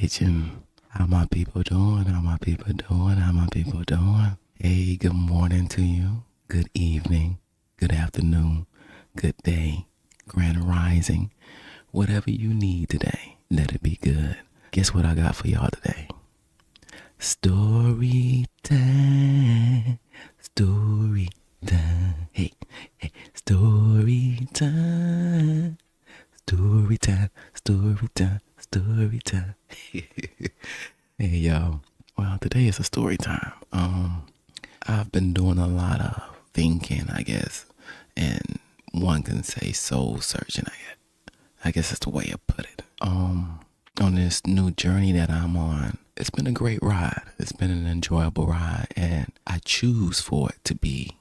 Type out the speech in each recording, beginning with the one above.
kitchen. How my people doing? How my people doing? How my people doing? Hey, good morning to you. Good evening. Good afternoon. Good day. Grand rising. Whatever you need today, let it be good. Guess what I got for y'all today? Story time. Story time. Hey, hey, story time. Story time. Story time. Story time. Hey y'all. Well, today is a story time. I've been doing a lot of thinking, I guess, and one can say soul searching. I guess that's the way I put it. On this new journey that I'm on, it's been a great ride. It's been an enjoyable ride, and I choose for it to be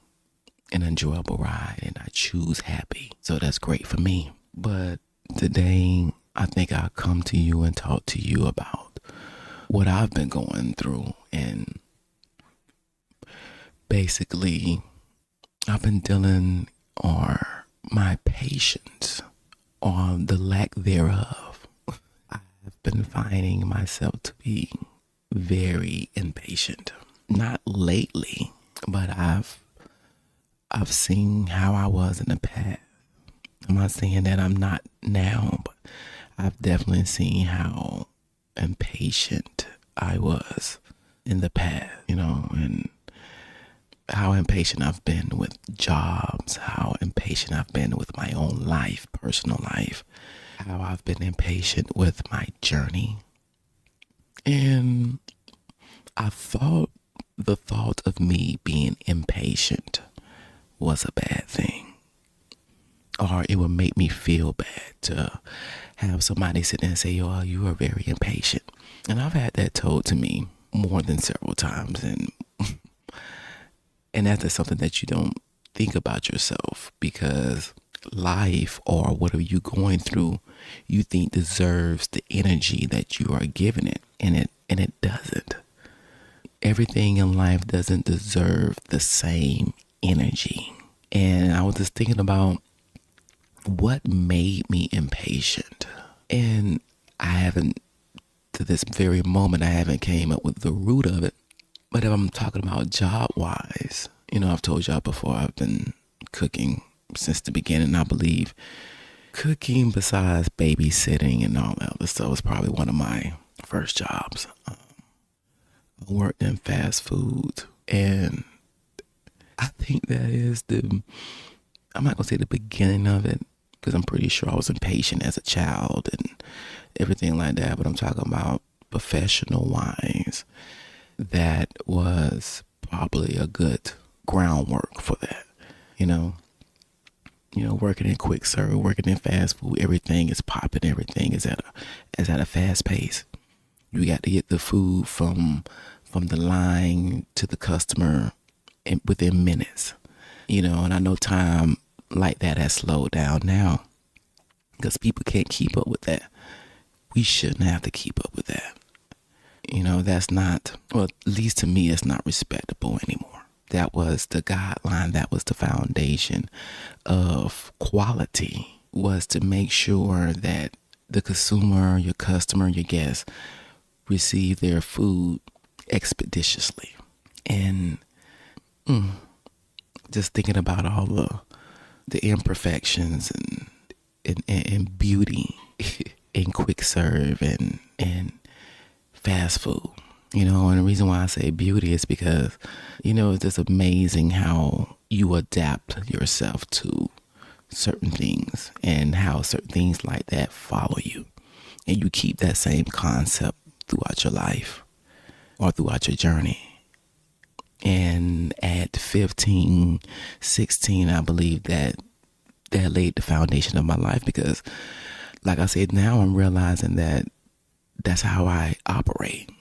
an enjoyable ride, and I choose happy. So that's great for me. But today, I think I'll come to you and talk to you about what I've been going through. And basically, I've been dealing or my patience or the lack thereof. I've been finding myself to be very impatient. Not lately, but I've seen how I was in the past. I'm not saying that I'm not now, but I've definitely seen how impatient I was in the past, and how impatient I've been with jobs, how impatient I've been with my own life, personal life, how I've been impatient with my journey. And I thought the thought of me being impatient was a bad thing, or it would make me feel bad to have somebody sit there and say, "Oh, you are very impatient." And I've had that told to me more than several times, and that's just something that you don't think about yourself, because life or whatever you're going through, you think deserves the energy that you are giving it, and it doesn't. Everything in life doesn't deserve the same energy. And I was just thinking about what made me impatient. And I haven't, to this very moment, I haven't came up with the root of it. But if I'm talking about job wise, I've told y'all before, I've been cooking since the beginning. I believe cooking, besides babysitting and all that other stuff, was probably one of my first jobs. I worked in fast food, and I think that is I'm not going to say the beginning of it, because I'm pretty sure I was impatient as a child and everything like that. But I'm talking about professional wise. That was probably a good groundwork for that. Working in quick serve, working in fast food, everything is popping, everything is at a fast pace. You got to get the food from the line to the customer within minutes. And I know time like that has slowed down now, because people can't keep up with that. We shouldn't have to keep up with that. That's not, well, at least to me, it's not respectable anymore. That was the guideline. That was the foundation of quality, was to make sure that the consumer, your customer, your guest receive their food expeditiously. And just thinking about all the imperfections and beauty in quick serve and fast food. And the reason why I say beauty is because, it's just amazing how you adapt yourself to certain things, and how certain things like that follow you. And you keep that same concept throughout your life or throughout your journey. And at 15, 16, I believe that laid the foundation of my life, because, like I said, now I'm realizing that that's how I operate.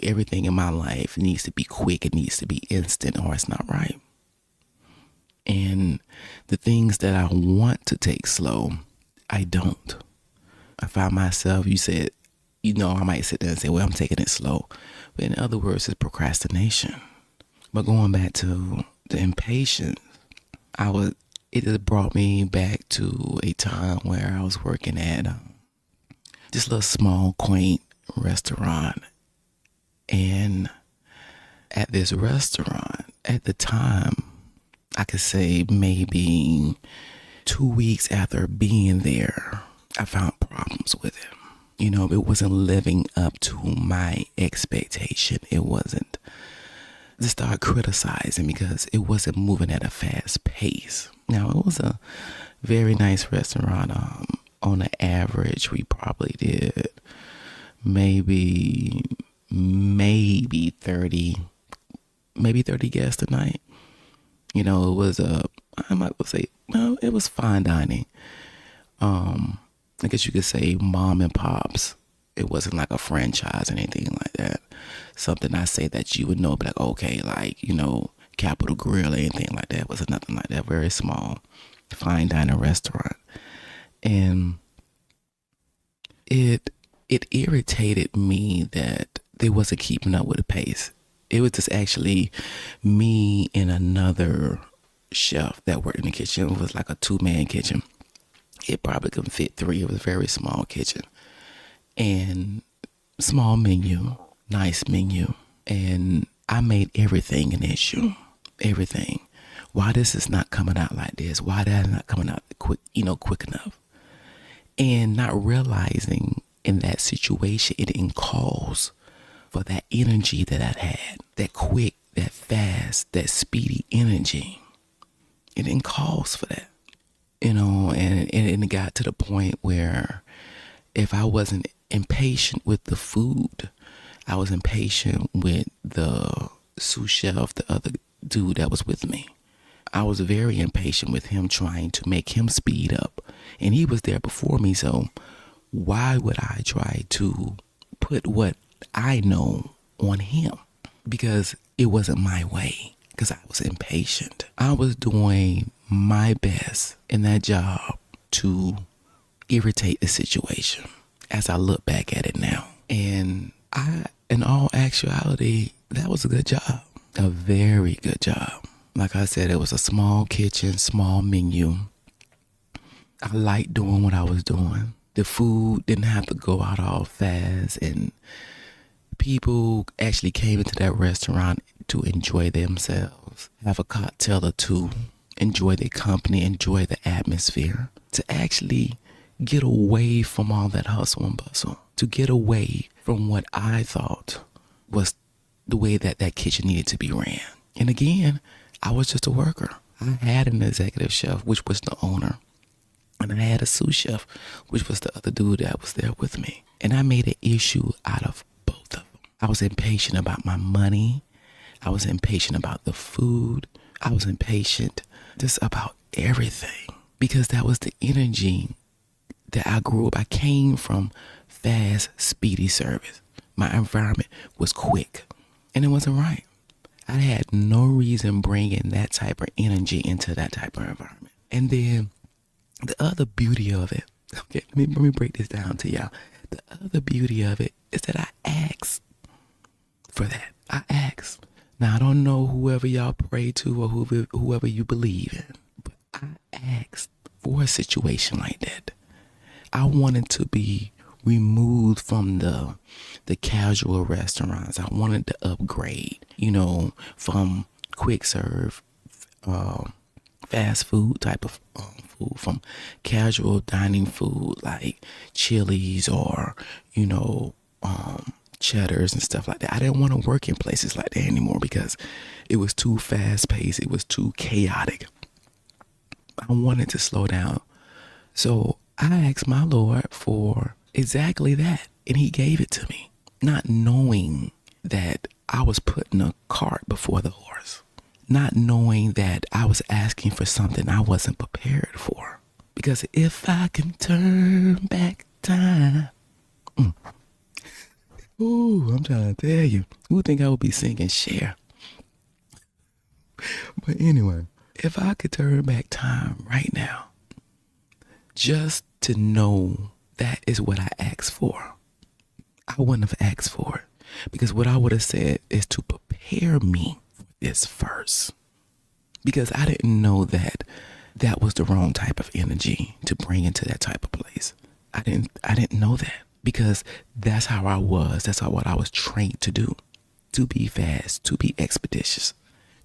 Everything in my life needs to be quick. It needs to be instant, or it's not right. And the things that I want to take slow, I don't. I find myself, you said, I might sit there and say, well, I'm taking it slow. But in other words, it's procrastination. But going back to the impatience, it just brought me back to a time where I was working at this little small, quaint restaurant. And at this restaurant, at the time, I could say maybe 2 weeks after being there, I found problems with it. It wasn't living up to my expectation. It wasn't. To start criticizing because it wasn't moving at a fast pace. Now, it was a very nice restaurant. On the average, we probably did maybe 30 guests a night. It was I might say, no, it was fine dining. I guess you could say mom and pops. It wasn't like a franchise or anything like that. Something I say that you would know, but like, okay, like, Capital Grill or anything like that. It was nothing like that. Very small, fine dining restaurant. And it irritated me that they wasn't keeping up with the pace. It was just actually me and another chef that worked in the kitchen. It was like a 2-man kitchen. It probably couldn't fit 3. It was a very small kitchen. And small menu, nice menu. And I made everything an issue. Everything. Why this is not coming out like this? Why that is not coming out quick enough? And not realizing in that situation, it didn't cause for that energy that I had. That quick, that fast, that speedy energy. It didn't cause for that. And it got to the point where if I wasn't impatient with the food, I was impatient with the sous chef, the other dude that was with me. I was very impatient with him, trying to make him speed up. And he was there before me, so why would I try to put what I know on him? Because it wasn't my way, because I was impatient. I was doing my best in that job to irritate the situation as I look back at it now. And in all actuality, that was a good job. A very good job. Like I said, it was a small kitchen, small menu. I liked doing what I was doing. The food didn't have to go out all fast, and people actually came into that restaurant to enjoy themselves, have a cocktail or two, enjoy their company, enjoy the atmosphere, to actually get away from all that hustle and bustle, to get away from what I thought was the way that kitchen needed to be ran. And again, I was just a worker. I had an executive chef, which was the owner, and I had a sous chef, which was the other dude that was there with me. And I made an issue out of both of them. I was impatient about my money. I was impatient about the food. I was impatient just about everything, because that was the energy that I grew up. I came from fast, speedy service. My environment was quick, and it wasn't right. I had no reason bringing that type of energy into that type of environment. And then the other beauty of it, okay, let me break this down to y'all. The other beauty of it is that I asked for that. I asked. Now, I don't know whoever y'all pray to or whoever you believe in, but I asked for a situation like that. I wanted to be removed from the casual restaurants. I wanted to upgrade, from quick serve, fast food type of food, from casual dining food like Chili's or, Cheddars and stuff like that. I didn't want to work in places like that anymore because it was too fast paced. It was too chaotic. I wanted to slow down. So I asked my Lord for exactly that, and he gave it to me, not knowing that I was putting a cart before the horse, not knowing that I was asking for something I wasn't prepared for. Because if I can turn back time, ooh, I'm trying to tell you, who think I would be singing Cher? But anyway, if I could turn back time right now, just to know that is what I asked for, I wouldn't have asked for it, because what I would have said is to prepare me for this first, because I didn't know that was the wrong type of energy to bring into that type of place. I didn't know that. because that's how I was. That's what I was trained to do. To be fast, to be expeditious,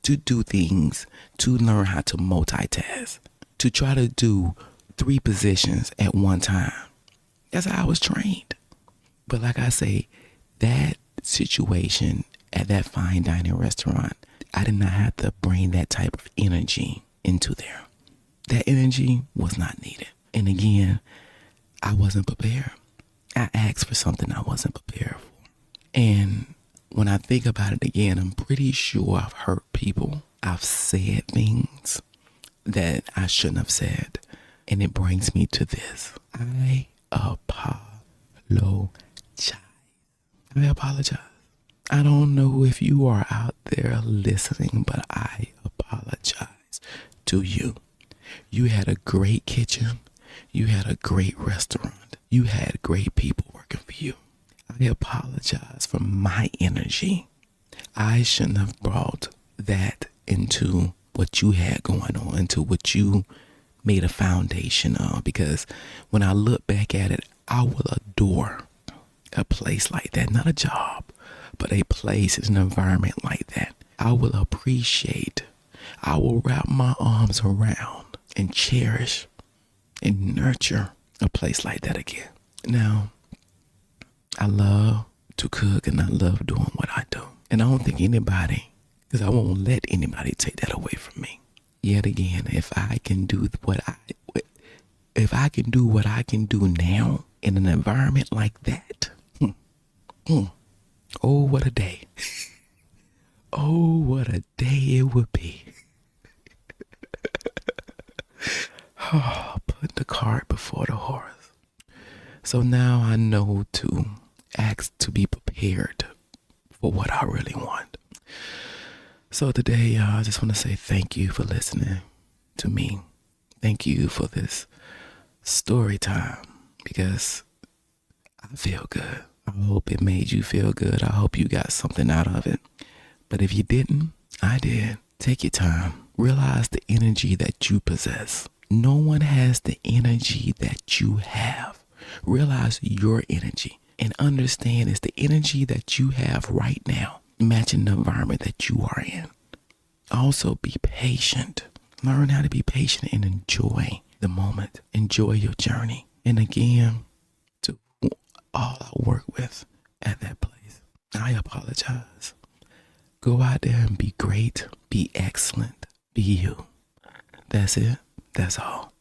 to do things, to learn how to multitask, to try to do 3 positions at one time. That's how I was trained. But like I say, that situation at that fine dining restaurant, I did not have to bring that type of energy into there. That energy was not needed. And again, I wasn't prepared. I asked for something I wasn't prepared for. And when I think about it again, I'm pretty sure I've hurt people. I've said things that I shouldn't have said. And it brings me to this. I apologize. I apologize. I don't know if you are out there listening, but I apologize to you. You had a great kitchen. You had a great restaurant. You had great people working for you. I apologize for my energy. I shouldn't have brought that into what you had going on, into what you made a foundation of, because when I look back at it, I will adore a place like that, not a job, but a place, an environment like that. I will appreciate, I will wrap my arms around and cherish and nurture a place like that again. Now, I love to cook and I love doing what I do. And I don't think anybody, because I won't let anybody take that away from me. Yet again, if I can do what I can do now in an environment like that, oh, what a day. Oh, what a day it would be. Oh, put the cart before the horse. So now I know to ask to be prepared for what I really want. So today, I just want to say thank you for listening to me. Thank you for this story time, because I feel good. I hope it made you feel good. I hope you got something out of it. But if you didn't, I did. Take your time. Realize the energy that you possess. No one has the energy that you have. Realize your energy and understand it's the energy that you have right now. Imagine the environment that you are in. Also be patient. Learn how to be patient and enjoy the moment. Enjoy your journey. And again, to all I work with at that place, I apologize. Go out there and be great. Be excellent. Be you. That's it. That's all.